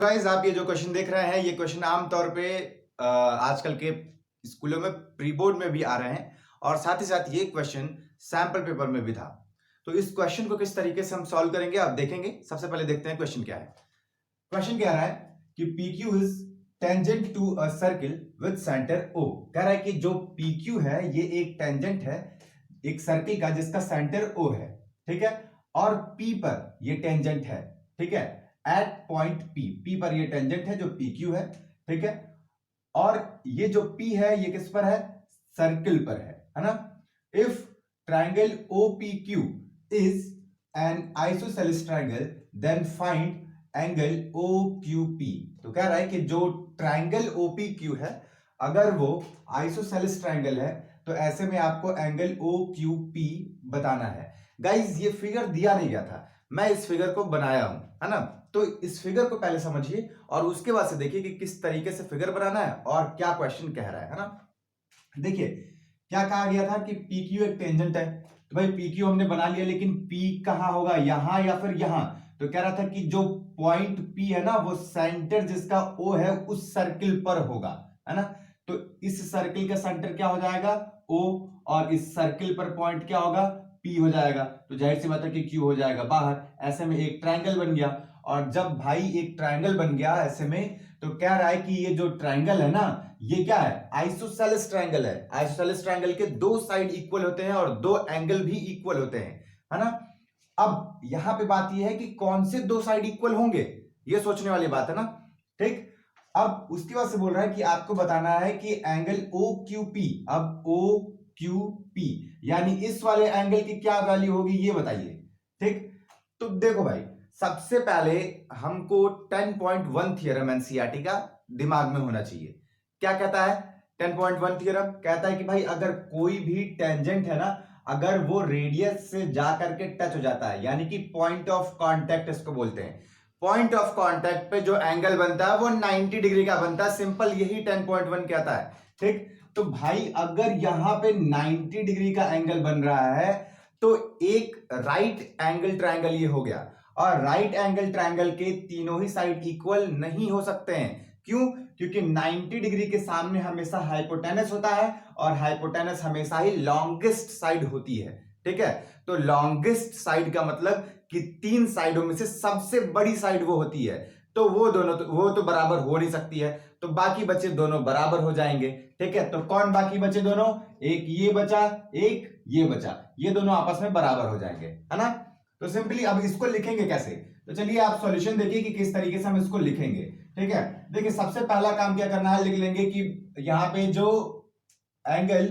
Guys आप ये जो क्वेश्चन देख रहे हैं ये क्वेश्चन आमतौर पे आजकल के स्कूलों में प्री बोर्ड में भी आ रहे हैं और साथ ही साथ ये क्वेश्चन सैंपल पेपर में भी था। तो इस क्वेश्चन को किस तरीके से हम सॉल्व करेंगे आप देखेंगे। सबसे पहले देखते हैं क्वेश्चन क्या है। क्वेश्चन कह रहा है कि PQ is tangent to a circle with centre O। कह रहा है कि जो PQ है ये एक टेंजेंट है एक सर्किल का जिसका सेंटर O है, ठीक है, और P पर ये टेंजेंट है, ठीक है, एट पॉइंट P पर ये टेंजेंट है जो PQ है, ठीक है, और ये जो P है ये किस पर है, सर्किल पर है ना। If triangle OPQ is an isosceles triangle then find angle OQP। तो कह रहा है कि जो ट्राइंगल OPQ है अगर वो आइसोसेलेस ट्राइंगल है तो ऐसे में आपको एंगल OQP बताना है। गाइज ये फिगर दिया नहीं गया था, मैं इस फिगर को बनाया हूं, है ना। तो इस फिगर को पहले समझिए और उसके बाद से देखिए कि किस तरीके से फिगर बनाना है और क्या क्वेश्चन कह रहा है ना। देखिए क्या कहा गया था कि PQ एक टेंजेंट है, तो भाई PQ हमने बना लिया, लेकिन P कहां होगा, यहां या फिर यहां। तो कह रहा था कि जो पॉइंट P है ना वो सेंटर जिसका O है उस सर्किल पर होगा, है ना। तो इस सर्किल का सेंटर क्या हो जाएगा, O, और इस सर्किल पर पॉइंट क्या होगा, P हो जाएगा। तो जाहिर सी बात है कि Q हो जाएगा बाहर। ऐसे में एक ट्रायंगल बन गया, और जब भाई एक ट्रायंगल बन गया ऐसे में तो कह रहा है कि ये जो ट्रायंगल है ना ये क्या है, आइसोसेलेस ट्रायंगल है। आइसोसेलेस ट्रायंगल के दो साइड इक्वल होते हैं और दो एंगल भी इक्वल होते हैं, है ना। अब यहां पे बात यह है कि कौन से दो साइड इक्वल होंगे, ये सोचने वाली बात है ना, ठीक। अब उसके बाद से बोल रहा है कि आपको बताना है कि एंगल OQP, अब OQP यानी इस वाले एंगल की क्या वैल्यू होगी ये बताइए, ठीक। तो देखो भाई सबसे पहले हमको 10.1 थ्योरम एनसीईआरटी का दिमाग में होना चाहिए। क्या कहता है 10.1 थ्योरम, कहता है कि भाई अगर कोई भी टेंजेंट है ना अगर वो रेडियस से जा करके टच हो जाता है यानी कि पॉइंट ऑफ कांटेक्ट इसको बोलते हैं, पॉइंट ऑफ कांटेक्ट पे जो एंगल बनता है वो 90 डिग्री का बनता है। सिंपल यही 10.1 कहता है, ठीक। तो भाई अगर यहां पे 90 डिग्री का एंगल बन रहा है तो एक राइट एंगल ट्रायंगल ये हो गया, और राइट एंगल ट्रायंगल के तीनों ही साइड इक्वल नहीं हो सकते हैं। क्यों? क्योंकि 90 डिग्री के सामने हमेशा हाइपोटेनस होता है और हाइपोटेनस हमेशा ही लॉन्गेस्ट साइड होती है, ठीक है। तो लॉन्गेस्ट साइड का मतलब कि तीन साइडों में से सबसे बड़ी साइड वो होती है, तो वो तो बराबर हो नहीं सकती है, तो बाकी बचे दोनों बराबर हो जाएंगे, ठीक है। तो कौन बाकी बचे दोनों, एक ये बचा एक ये बचा, ये दोनों आपस में बराबर हो जाएंगे, है ना। तो सिंपली अब इसको लिखेंगे कैसे, तो चलिए आप सॉल्यूशन देखिए कि किस तरीके से हम इसको लिखेंगे, ठीक है। देखिए सबसे पहला काम क्या करना है, लिख लेंगे कि यहां पे जो एंगल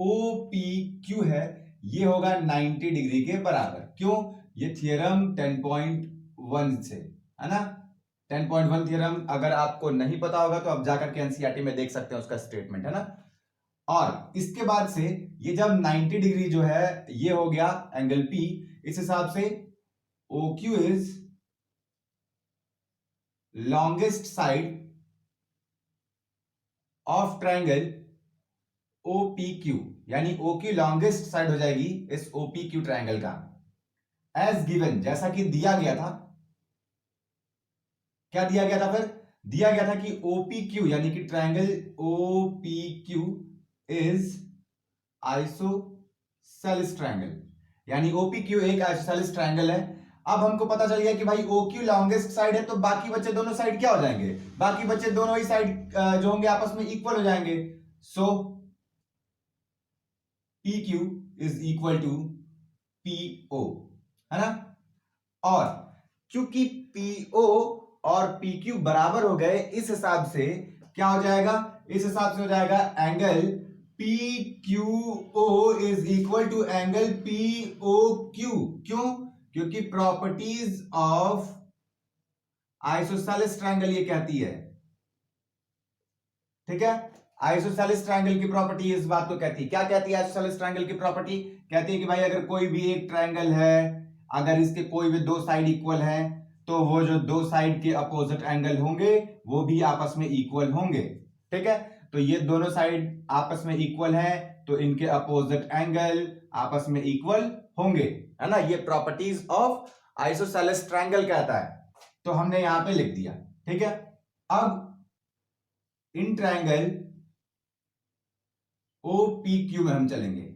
OPQ है ये होगा 90 डिग्री के बराबर। क्यों? ये थियरम 10.1 से, है ना। 10.1 थियरम अगर आपको नहीं पता होगा तो आप जाकर के एनसीईआरटी में देख सकते हैं उसका स्टेटमेंट, है ना। और इसके बाद से ये जब 90 डिग्री जो है ये हो गया एंगल P, इस हिसाब से OQ is longest side of triangle OPQ, यानी OQ लॉन्गेस्ट साइड हो जाएगी इस OPQ ट्राइंगल का, एज गिवन जैसा कि दिया गया था। क्या दिया गया था फिर, दिया गया था कि OPQ यानी कि triangle OPQ is isosceles triangle, यानी OPQ एक आइसोसेलेस ट्राइंगल है। अब हमको पता चल गया कि भाई OQ लॉन्गेस्ट साइड है तो बाकी बचे दोनों साइड क्या हो जाएंगे, बाकी बचे दोनों ही साइड जो होंगे आपस में इक्वल हो जाएंगे। So PQ is equal to PO, है ना। और क्योंकि PO और PQ बराबर हो गए इस हिसाब से क्या हो जाएगा, इस हिसाब से हो जाएगा angle PQO is equal to angle POQ। क्यों? क्योंकि प्रॉपर्टीज ऑफ आइसोसेलेस ट्रायंगल ये कहती है, ठीक है। आइसोसेलेस ट्रायंगल की प्रॉपर्टी इस बात को कहती है, क्या कहती है आइसोसेलेस ट्रायंगल की प्रॉपर्टी, कहती है कि भाई अगर कोई भी एक ट्रायंगल है अगर इसके कोई भी दो साइड इक्वल है तो वो जो दो साइड के अपोजिट एंगल होंगे वो भी आपस में इक्वल होंगे, ठीक है। तो ये दोनों साइड आपस में इक्वल है तो इनके अपोजिट एंगल आपस में इक्वल होंगे, है ना। ये प्रॉपर्टीज ऑफ आइसोसेलेस ट्रायंगल कहता है, तो हमने यहां पे लिख दिया, ठीक है। अब इन ट्रायंगल OPQ में हम चलेंगे।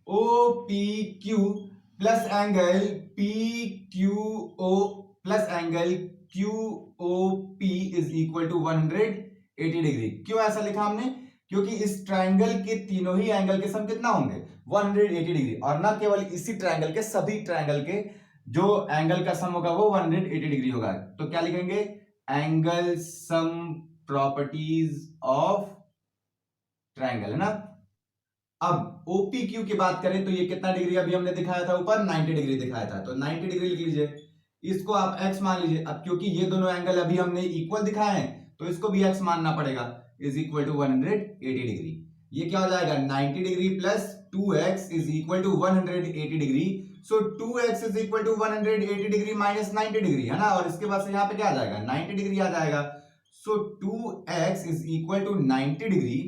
OPQ plus angle PQO plus angle QOP is equal to 180 degree. क्यों ऐसा लिखा हमने? क्योंकि इस ट्रायंगल के तीनों ही एंगल के सम कितना होंगे? 180 डिग्री। और ना केवल इसी ट्रायंगल के, सभी ट्रायंगल के जो एंगल का सम होगा वो 180 डिग्री होगा। तो क्या लिखेंगे? Angle sum properties of triangle, है ना। अब OPQ की बात करें तो ये कितना डिग्री अभी हमने दिखाया था ऊपर? 90 डिग्री दिखाया था। तो 90 डिग्री लिख लीजिए, इसको आप x मान लीजिए। अब क्योंकि ये दोनों एंगल अभी हमने इक्वल दिखाए हैं तो इसको भी x मानना पड़ेगा, इज इक्वल टू 180 डिग्री। ये क्या हो जाएगा? 90 degree plus 2x is equal to 180 degree. So 2x is equal to 180 degree minus 90 degree, है ना। और इसके बाद से यहाँ पे क्या आ जाएगा? 90 डिग्री आ जाएगा। So 2x is equal to 90 degree.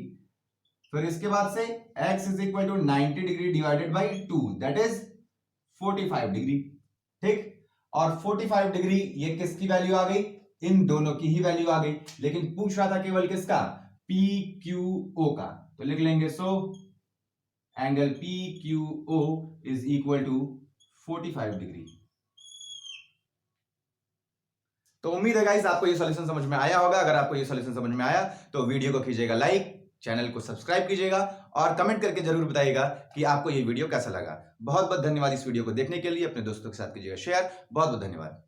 फिर इसके बाद से x is equal to 90 degree divided by 2, that is 45 degree. ठीक। और 45 डिग्री ये किसकी वैल्यू आ गई? इन दोनों की ही वैल्यू आ गई। लेकिन पूछ रहा था केवल किसका? PQO का। तो लिख लेंगे so angle PQO is equal to 45 degree. तो उम्मीद है गाइस आपको ये सॉल्यूशन समझ में आया होगा। अगर आपको ये सॉल्यूशन समझ में आया तो वीडियो को कीजिएगा लाइक, चैनल को सब्सक्राइब कीजिएगा और कमेंट करके जरूर बताइएगा कि आपको ये वीडियो कैसा लगा। बहुत बहुत धन्यवाद इस वीडियो को देखने के लिए। अपने दोस्तों के साथ कीजिएगा शेयर। बहुत बहुत धन्यवाद।